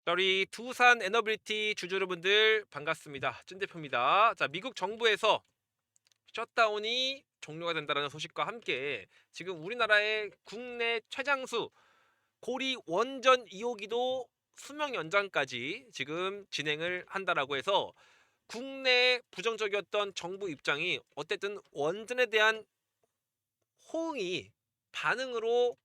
자, 우리 두산 에너빌리티 주주 여러분들 반갑습니다. 찐 대표입니다. 자, 미국 정부에서 셧다운이 종료가 된다는 소식과 함께 지금 우리나라의 국내 최장수 고리 원전 2호기도 수명 연장까지 지금 진행을 한다라고 해서 국내 부정적이었던 정부 입장이 어쨌든 원전에 대한 호응이 반응으로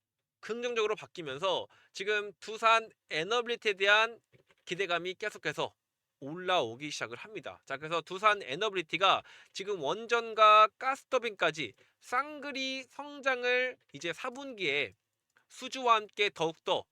긍정적으로 바뀌면서 지금 두산 에너빌리티에 대한 기대감이 계속해서 올라오기 시작을 합니다. 자, 그래서 두산 에너빌리티가 지금 원전과 가스터빈까지 쌍그리 성장을 이제 4분기에 수주와 함께 더욱더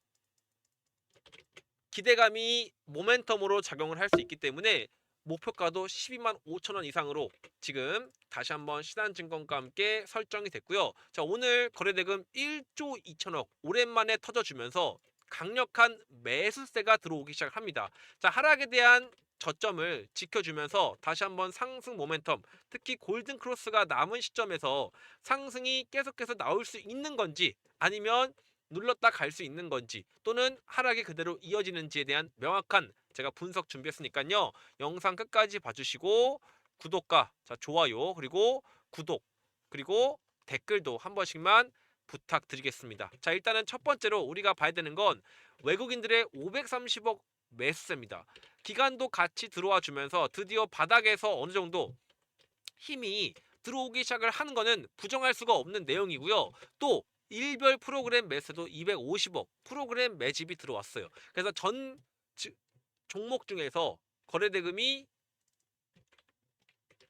기대감이 모멘텀으로 작용을 할 수 있기 때문에 목표가도 12만 5천 원 이상으로 지금 다시 한번 신한증권과 함께 설정이 됐고요. 자, 오늘 거래대금 1조 2천억 오랜만에 터져주면서 강력한 매수세가 들어오기 시작합니다. 자, 하락에 대한 저점을 지켜주면서 다시 한번 상승 모멘텀, 특히 골든크로스가 남은 시점에서 상승이 계속해서 나올 수 있는 건지 아니면 눌렀다 갈 수 있는 건지 또는 하락이 그대로 이어지는지에 대한 명확한 제가 분석 준비했으니까요. 영상 끝까지 봐주시고 구독과 좋아요 그리고 구독 그리고 댓글도 한 번씩만 부탁드리겠습니다. 자, 일단은 첫 번째로 우리가 봐야 되는 건 외국인들의 530억 매수세입니다. 기간도 같이 들어와 주면서 드디어 바닥에서 어느 정도 힘이 들어오기 시작을 하는 거는 부정할 수가 없는 내용이고요. 또 일별 프로그램 매수도 250억 프로그램 매집이 들어왔어요. 그래서 전 종목 중에서 거래대금이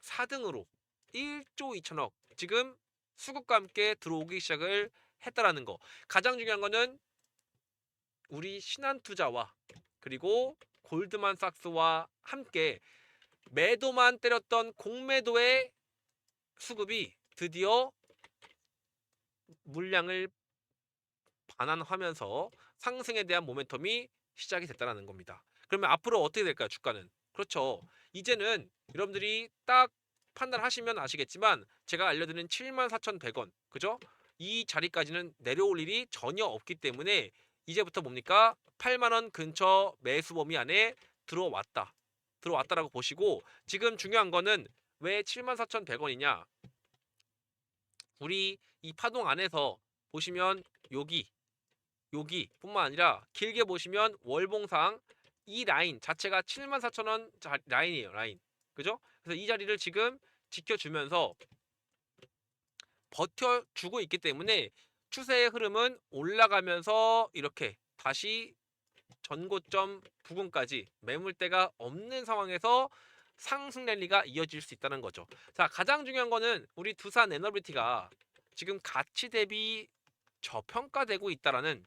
4등으로 1조 2천억 지금 수급과 함께 들어오기 시작을 했다라는 거. 가장 중요한 거는 우리 신한투자와 그리고 골드만삭스와 함께 매도만 때렸던 공매도의 수급이 드디어 물량을 반환하면서 상승에 대한 모멘텀이 시작이 됐다는 겁니다. 그러면 앞으로 어떻게 될까요? 주가는. 그렇죠. 이제는 여러분들이 딱 판단하시면 아시겠지만 제가 알려드린 74,100원 그죠? 이 자리까지는 내려올 일이 전혀 없기 때문에 이제부터 뭡니까? 8만원 근처 매수 범위 안에 들어왔다라고 보시고 지금 중요한 거는 왜 74,100원이냐? 우리 이 파동 안에서 보시면 여기뿐만 아니라 길게 보시면 월봉상 이 라인 자체가 74,000원 라인이에요. 라인. 그죠? 그래서 이 자리를 지금 지켜주면서 버텨주고 있기 때문에 추세의 흐름은 올라가면서 이렇게 다시 전고점 부근까지 매물대가 없는 상황에서 상승 랠리가 이어질 수 있다는 거죠. 자, 가장 중요한 거는 우리 두산 에너비티가 지금 가치 대비 저평가되고 있다라는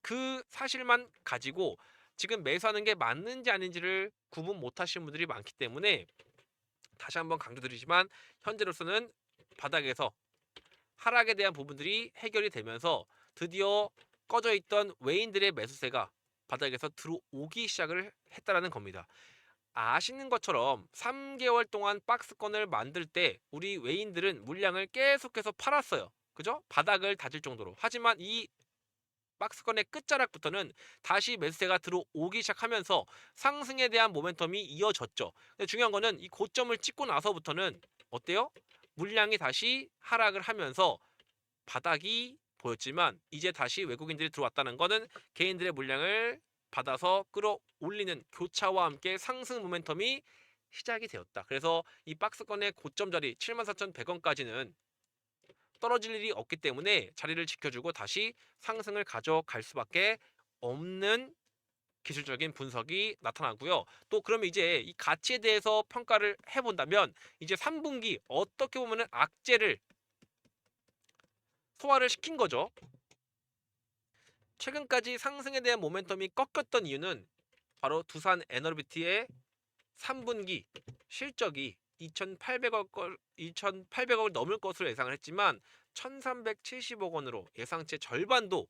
그 사실만 가지고 지금 매수하는 게 맞는지 아닌지를 구분 못 하시는 분들이 많기 때문에 다시 한번 강조드리지만 현재로서는 바닥에서 하락에 대한 부분들이 해결이 되면서 드디어 꺼져 있던 외인들의 매수세가 바닥에서 들어오기 시작을 했다라는 겁니다. 아시는 것처럼 3개월 동안 박스권을 만들 때 우리 외인들은 물량을 계속해서 팔았어요. 그죠? 바닥을 다질 정도로. 하지만 이 박스권의 끝자락부터는 다시 매수세가 들어오기 시작하면서 상승에 대한 모멘텀이 이어졌죠. 근데 중요한 거는 이 고점을 찍고 나서부터는 어때요? 물량이 다시 하락을 하면서 바닥이 보였지만 이제 다시 외국인들이 들어왔다는 거는 개인들의 물량을 받아서 끌어올리는 교차와 함께 상승 모멘텀이 시작이 되었다. 그래서 이 박스권의 고점 자리 74,100원까지는 떨어질 일이 없기 때문에 자리를 지켜주고 다시 상승을 가져갈 수밖에 없는 기술적인 분석이 나타나고요. 또 그러면 이제 이 가치에 대해서 평가를 해본다면 이제 3분기 어떻게 보면은 악재를 소화를 시킨 거죠. 최근까지 상승에 대한 모멘텀이 꺾였던 이유는 바로 두산 에너비티의 3분기 실적이 2,800억을 넘을 것으로 예상을 했지만 1,370억 원으로 예상치의 절반도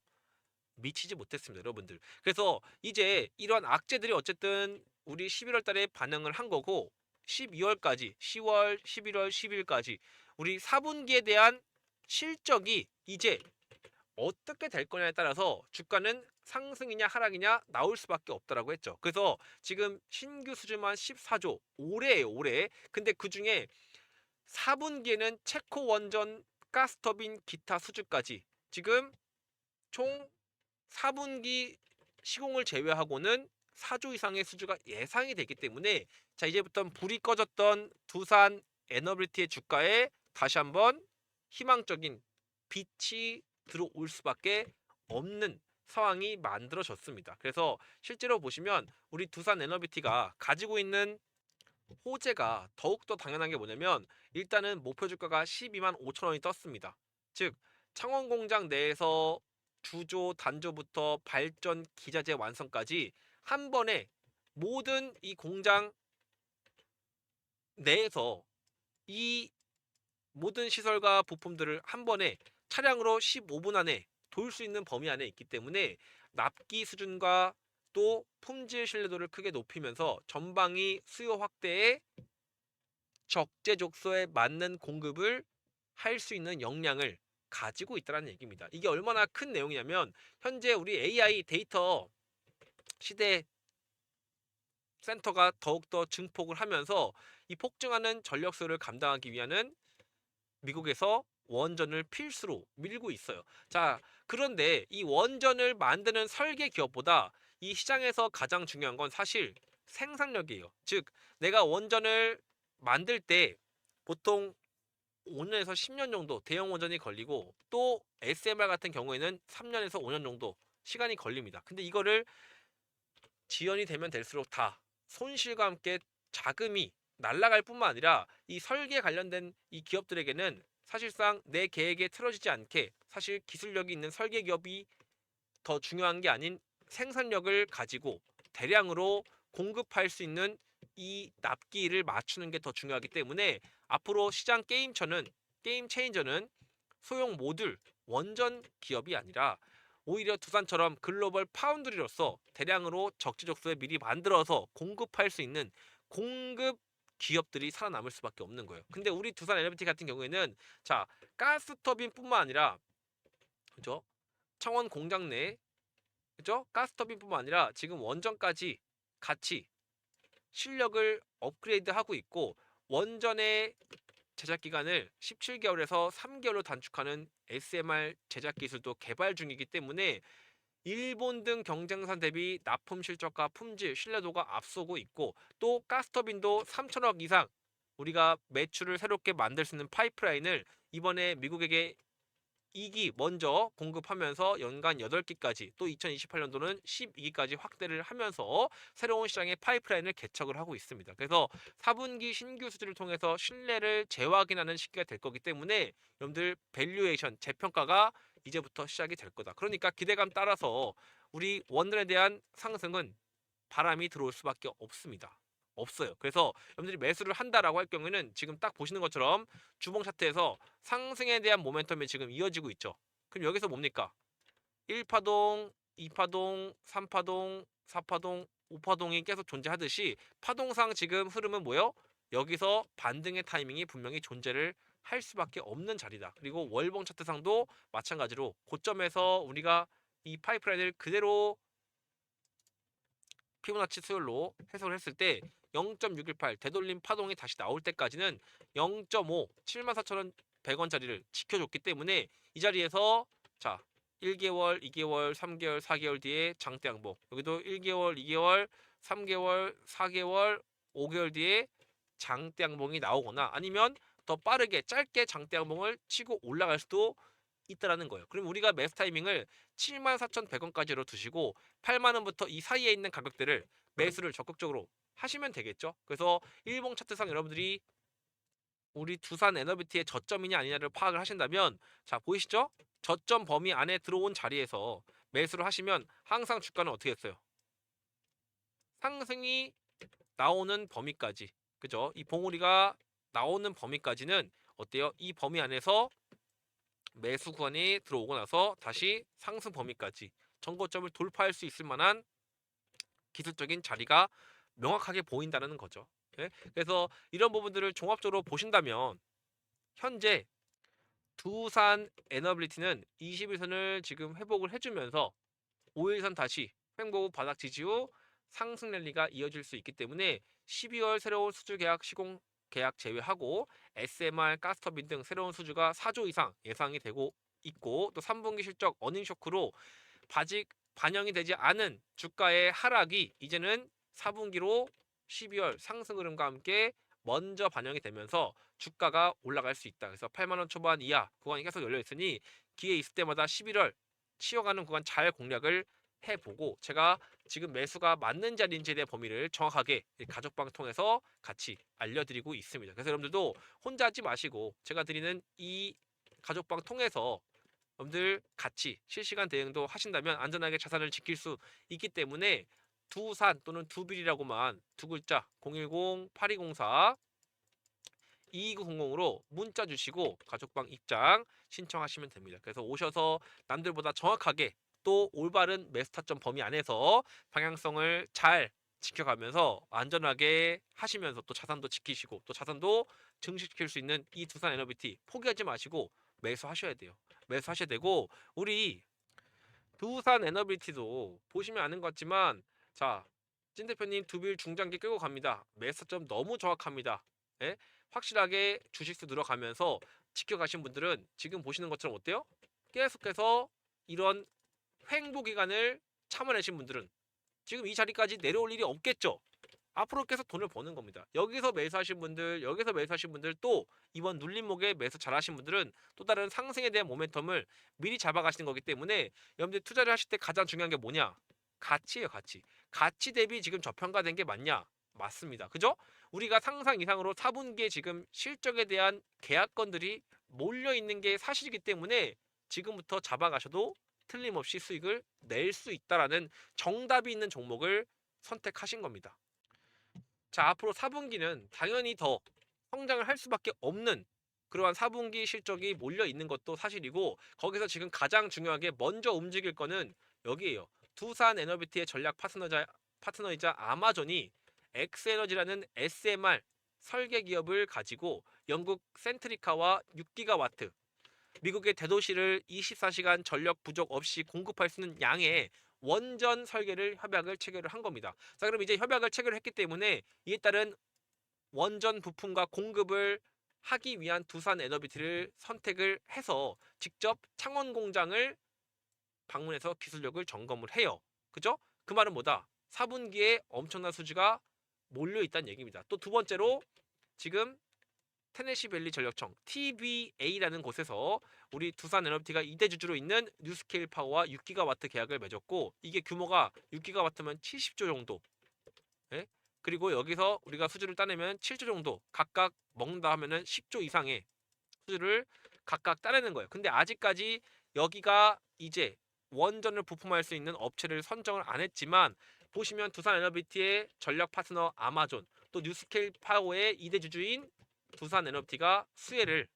미치지 못했습니다, 여러분들. 그래서 이제 이러한 악재들이 어쨌든 우리 11월 달에 반응을 한 거고 12월까지 10월, 11월, 12일까지 우리 4분기에 대한 실적이 이제 어떻게 될 거냐에 따라서 주가는 상승이냐 하락이냐 나올 수밖에 없다라고 했죠. 그래서 지금 신규 수주만 14조 올해예요, 올해. 근데 그중에 4분기에는 체코 원전 가스터빈 기타 수주까지 지금 총 4분기 시공을 제외하고는 4조 이상의 수주가 예상이 되기 때문에 자, 이제부터 불이 꺼졌던 두산 에너빌티의 주가에 다시 한번 희망적인 빛이 들어올 수밖에 없는 상황이 만들어졌습니다. 그래서 실제로 보시면 우리 두산 에너비티가 가지고 있는 호재가 더욱더 당연한 게 뭐냐면 일단은 목표 주가가 12만 5천 원이 떴습니다. 즉 창원 공장 내에서 주조 단조부터 발전 기자재 완성까지 한 번에 모든 이 공장 내에서 이 모든 시설과 부품들을 한 번에 차량으로 15분 안에 돌 수 있는 범위 안에 있기 때문에 납기 수준과 또 품질 신뢰도를 크게 높이면서 전방위 수요 확대에 적재적소에 맞는 공급을 할 수 있는 역량을 가지고 있다는 얘기입니다. 이게 얼마나 큰 내용이냐면 현재 우리 AI 데이터 시대 센터가 더욱더 증폭을 하면서 이 폭증하는 전력 수요를 감당하기 위한 미국에서 원전을 필수로 밀고 있어요. 자, 그런데 이 원전을 만드는 설계 기업보다 이 시장에서 가장 중요한 건 사실 생산력이에요. 즉, 내가 원전을 만들 때 보통 5년에서 10년 정도 대형 원전이 걸리고 또 SMR 같은 경우에는 3년에서 5년 정도 시간이 걸립니다. 근데 이거를 지연이 되면 될수록 다 손실과 함께 자금이 날아갈 뿐만 아니라 이 설계에 관련된 이 기업들에게는 사실상 내 계획에 틀어지지 않게 사실 기술력이 있는 설계 기업이 더 중요한 게 아닌 생산력을 가지고 대량으로 공급할 수 있는 이 납기를 맞추는 게 더 중요하기 때문에 앞으로 시장 게임 체인저는 소형 모듈 원전 기업이 아니라 오히려 두산처럼 글로벌 파운드리로서 대량으로 적재적소에 미리 만들어서 공급할 수 있는 공급 기업들이 살아남을 수밖에 없는 거예요. 근데 우리 두산 에너비티 같은 경우에는 자, 가스터빈뿐만 아니라 그죠? 창원 공장 내 그죠? 가스터빈뿐만 아니라 지금 원전까지 같이 실력을 업그레이드하고 있고 원전의 제작 기간을 17개월에서 3개월로 단축하는 SMR 제작 기술도 개발 중이기 때문에 일본 등 경쟁사 대비 납품 실적과 품질, 신뢰도가 앞서고 있고 또 가스터빈도 3천억 이상 우리가 매출을 새롭게 만들 수 있는 파이프라인을 이번에 미국에게 2기 먼저 공급하면서 연간 8기까지 또 2028년도는 12기까지 확대를 하면서 새로운 시장의 파이프라인을 개척을 하고 있습니다. 그래서 4분기 신규 수주를 통해서 신뢰를 재확인하는 시기가 될 거기 때문에 여러분들 밸류에이션 재평가가 이제부터 시작이 될 거다. 그러니까 기대감 따라서 우리 원전에 대한 상승은 바람이 들어올 수밖에 없습니다. 없어요. 그래서 여러분들이 매수를 한다라고 할 경우에는 지금 딱 보시는 것처럼 주봉 차트에서 상승에 대한 모멘텀이 지금 이어지고 있죠. 그럼 여기서 뭡니까? 1파동, 2파동, 3파동, 4파동, 5파동이 계속 존재하듯이 파동상 지금 흐름은 뭐예요? 여기서 반등의 타이밍이 분명히 존재를 할 수밖에 없는 자리다. 그리고 월봉 차트상도 마찬가지로 고점에서 우리가 이 파이프라인을 그대로 피보나치 수열로 해석을 했을 때 0.618 되돌림 파동이 다시 나올 때까지는 0.5 74,100원짜리를 지켜줬기 때문에 이 자리에서 자 1개월, 2개월, 3개월, 4개월 뒤에 장대 양봉 여기도 1개월, 2개월, 3개월, 4개월, 5개월 뒤에 장대 양봉이 나오거나 아니면 더 빠르게 짧게 장대 양봉을 치고 올라갈 수도 있다라는 거예요. 그럼 우리가 매수 타이밍을 74,100원까지로 두시고 8만 원부터 이 사이에 있는 가격대를 매수를 적극적으로 하시면 되겠죠. 그래서 일봉 차트상 여러분들이 우리 두산 에너비티의 저점이냐 아니냐를 파악을 하신다면 자 보이시죠? 저점 범위 안에 들어온 자리에서 매수를 하시면 항상 주가는 어떻게 했어요? 상승이 나오는 범위까지 그죠? 이 봉우리가 나오는 범위까지는 어때요? 이 범위 안에서 매수 구간이 들어오고 나서 다시 상승 범위까지 전고점을 돌파할 수 있을 만한 기술적인 자리가 명확하게 보인다는 거죠. 예? 그래서 이런 부분들을 종합적으로 보신다면 현재 두산 에너빌리티는 21선을 지금 회복을 해주면서 5일선 다시 횡보후 바닥 지지 후 상승 랠리가 이어질 수 있기 때문에 12월 새로운 수주 계약 시공 계약 제외하고 SMR, 가스터빈 등 새로운 수주가 4조 이상 예상이 되고 있고, 또 3분기 실적 어닝 쇼크로 아직 반영이 되지 않은 주가의 하락이 이제는 4분기로 12월 상승 흐름과 함께 먼저 반영이 되면서 주가가 올라갈 수 있다. 그래서 8만 원 초반 이하 구간이 계속 열려 있으니 기회 있을 때마다 11월 치어가는 구간 잘 공략을 해보고, 제가 지금 매수가 맞는 자리인지에 대한 범위를 정확하게 가족방 통해서 같이 알려드리고 있습니다. 그래서 여러분들도 혼자 하지 마시고 제가 드리는 이 가족방 통해서 여러분들 같이 실시간 대응도 하신다면 안전하게 자산을 지킬 수 있기 때문에 두산 또는 두빌이라고만 두 글자 010-8204 2200으로 문자 주시고 가족방 입장 신청하시면 됩니다. 그래서 오셔서 남들보다 정확하게 또 올바른 매수 타점 범위 안에서 방향성을 잘 지켜가면서 안전하게 하시면서 또 자산도 지키시고 또 자산도 증식시킬 수 있는 이 두산 에너비티 포기하지 마시고 매수하셔야 돼요. 매수하셔야 되고, 우리 두산 에너비티도 보시면 아는 것 같지만, 자, 찐 대표님 두빌 중장기 끌고 갑니다. 매수점 너무 정확합니다. 예? 확실하게 주식수 들어가면서 지켜가신 분들은 지금 보시는 것처럼 어때요? 계속해서 이런 횡보 기간을 참아내신 분들은 지금 이 자리까지 내려올 일이 없겠죠. 앞으로 계속 돈을 버는 겁니다. 여기서 매수하신 분들, 여기서 매수하신 분들, 또 이번 눌림목에 매수 잘하신 분들은 또 다른 상승에 대한 모멘텀을 미리 잡아가시는 거기 때문에 여러분들 투자를 하실 때 가장 중요한 게 뭐냐? 가치예요, 가치. 가치 대비 지금 저평가된 게 맞냐? 맞습니다. 그죠? 우리가 상상 이상으로 4분기에 지금 실적에 대한 계약건들이 몰려 있는 게 사실이기 때문에 지금부터 잡아가셔도 틀림없이 수익을 낼 수 있다라는 정답이 있는 종목을 선택하신 겁니다. 자, 앞으로 4분기는 당연히 더 성장을 할 수밖에 없는 그러한 4분기 실적이 몰려 있는 것도 사실이고, 거기서 지금 가장 중요하게 먼저 움직일 거는 여기에요. 두산 에너비티의 전략 파트너이자 아마존이 엑스에너지라는 SMR 설계 기업을 가지고 영국 센트리카와 6기가와트, 미국의 대도시를 24시간 전력 부족 없이 공급할 수 있는 양의 원전 설계를 협약을 체결을 한 겁니다. 자, 그럼 이제 협약을 체결했기 때문에 이에 따른 원전 부품과 공급을 하기 위한 두산 에너비티를 선택을 해서 직접 창원 공장을 방문해서 기술력을 점검을 해요. 그죠? 그 말은 뭐다? 4분기에 엄청난 수주가 몰려 있다는 얘기입니다. 또 두 번째로 지금 테네시 밸리 전력청 TVA라는 곳에서 우리 두산 에너비티가 2대 주주로 있는 뉴스케일 파워와 6기가와트 계약을 맺었고, 이게 규모가 6기가와트면 70조 정도. 예? 그리고 여기서 우리가 수주를 따내면 7조 정도 각각 먹는다 하면은 10조 이상의 수주를 각각 따내는 거예요. 근데 아직까지 여기가 이제 원전을 부품할 수 있는 업체를 선정을 안 했지만, 보시면 두산 에너비티의 전략 파트너 아마존, 또 뉴스케일 파워의 2대 주주인 두산 에너비티가 수혜를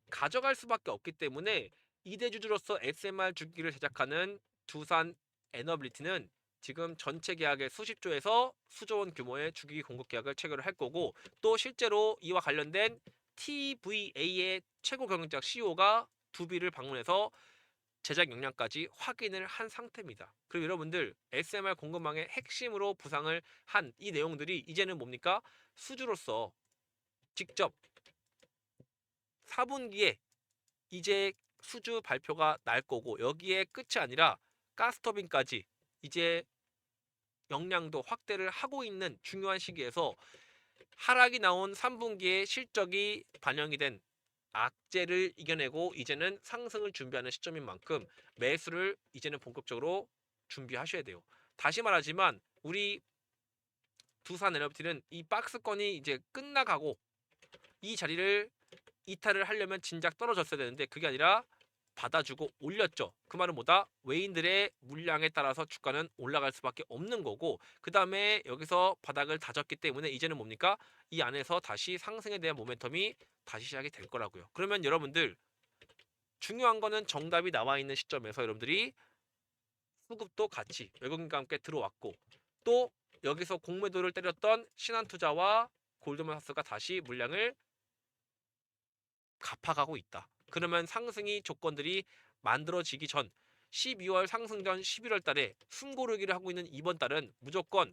가져갈 수밖에 없기 때문에 2대 주주로서 SMR 주기를 제작하는 두산 에너빌리티는 지금 전체 계약의 수십조에서 수조원 규모의 주기기 공급 계약을 체결을 할 거고, 또 실제로 이와 관련된 TVA의 최고 경영자 CEO가 두비를 방문해서 제작 역량까지 확인을 한 상태입니다. 그리고 여러분들 SMR 공급망의 핵심으로 부상을 한 이 내용들이 이제는 뭡니까? 수주로서 직접 4분기에 이제 수주 발표가 날 거고, 여기에 끝이 아니라 가스터빈까지 이제 역량도 확대를 하고 있는 중요한 시기에서 하락이 나온 3분기에 실적이 반영이 된 악재를 이겨내고 이제는 상승을 준비하는 시점인 만큼 매수를 이제는 본격적으로 준비하셔야 돼요. 다시 말하지만 우리 두산 에너비티는 이 박스권이 이제 끝나가고 이 자리를 이탈을 하려면 진작 떨어졌어야 되는데 그게 아니라 받아주고 올렸죠. 그 말은 뭐다? 외인들의 물량에 따라서 주가는 올라갈 수밖에 없는 거고, 그 다음에 여기서 바닥을 다졌기 때문에 이제는 뭡니까? 이 안에서 다시 상승에 대한 모멘텀이 다시 시작이 될 거라고요. 그러면 여러분들 중요한 거는 정답이 나와 있는 시점에서 여러분들이 수급도 같이 외국인과 함께 들어왔고, 또 여기서 공매도를 때렸던 신한투자와 골드만삭스가 다시 물량을 갚아가고 있다. 그러면 상승이 조건들이 만들어지기 전 12월 상승 전 11월 달에 숨고르기를 하고 있는 이번 달은 무조건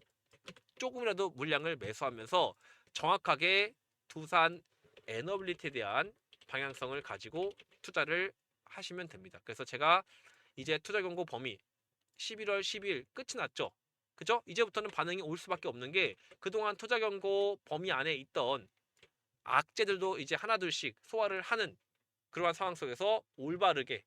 조금이라도 물량을 매수하면서 정확하게 두산 에너빌리티에 대한 방향성을 가지고 투자를 하시면 됩니다. 그래서 제가 이제 투자 경고 범위 11월 12일 끝이 났죠. 그죠? 이제부터는 반응이 올 수밖에 없는 게 그동안 투자 경고 범위 안에 있던 악재들도 이제 하나둘씩 소화를 하는 그러한 상황 속에서 올바르게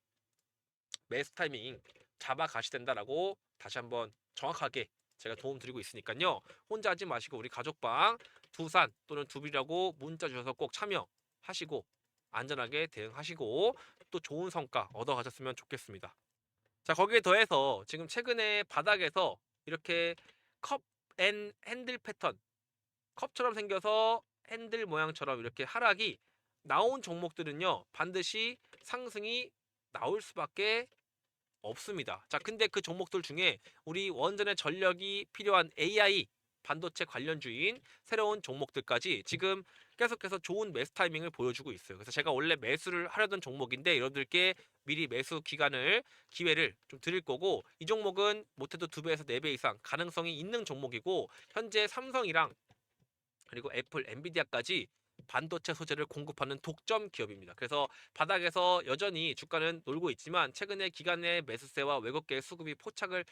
매수 타이밍 잡아가셔야 된다라고 다시 한번 정확하게 제가 도움 드리고 있으니까요. 혼자 하지 마시고 우리 가족방 두산 또는 두비라고 문자 주셔서 꼭 참여하시고 안전하게 대응하시고 또 좋은 성과 얻어 가셨으면 좋겠습니다. 자, 거기에 더해서 지금 최근에 바닥에서 이렇게 컵 앤 핸들 패턴, 컵처럼 생겨서 핸들 모양처럼 이렇게 하락이 나온 종목들은요, 반드시 상승이 나올 수밖에 없습니다. 자, 근데 그 종목들 중에 우리 원전의 전력이 필요한 AI 반도체 관련주인 새로운 종목들까지 지금 계속해서 좋은 매수 타이밍을 보여주고 있어요. 그래서 제가 원래 매수를 하려던 종목인데 여러분들께 미리 매수 기회를 좀 드릴 거고, 이 종목은 못해도 2배에서 4배 이상 가능성이 있는 종목이고, 현재 삼성이랑 그리고 애플, 엔비디아까지 반도체 소재를 공급하는 독점 기업입니다. 그래서 바닥에서 여전히 주가는 놀고 있지만 최근에 기관의 매수세와 외국계 수급이 포착을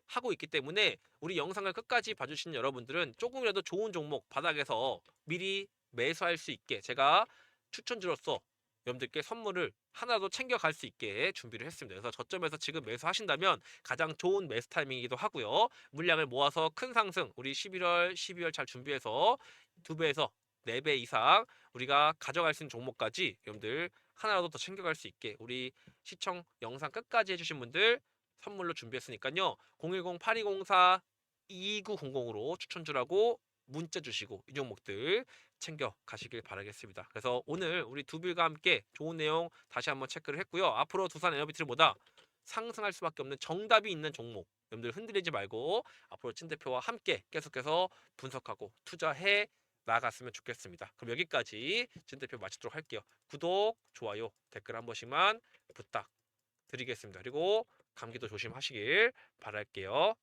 하고 있기 때문에 우리 영상을 끝까지 봐주신 여러분들은 조금이라도 좋은 종목 바닥에서 미리 매수할 수 있게 제가 추천주로서 여러분들께 선물을 하나도 챙겨갈 수 있게 준비를 했습니다. 그래서 저점에서 지금 매수하신다면 가장 좋은 매수 타이밍이기도 하고요. 물량을 모아서 큰 상승 우리 11월, 12월 잘 준비해서 2배에서 4배 이상 우리가 가져갈 수 있는 종목까지 여러분들 하나라도 더 챙겨갈 수 있게 우리 시청 영상 끝까지 해주신 분들 선물로 준비했으니까요. 010-8204-2900으로 추천주라고 문자 주시고 이 종목들 챙겨 가시길 바라겠습니다. 그래서 오늘 우리 두빌과 함께 좋은 내용 다시 한번 체크를 했고요. 앞으로 두산 에너비트보다 상승할 수밖에 없는 정답이 있는 종목 여러분들 흔들리지 말고 앞으로 찐 대표와 함께 계속해서 분석하고 투자해 나아갔으면 좋겠습니다. 그럼 여기까지 진 대표 마치도록 할게요. 구독, 좋아요, 댓글 한 번씩만 부탁드리겠습니다. 그리고 감기도 조심하시길 바랄게요.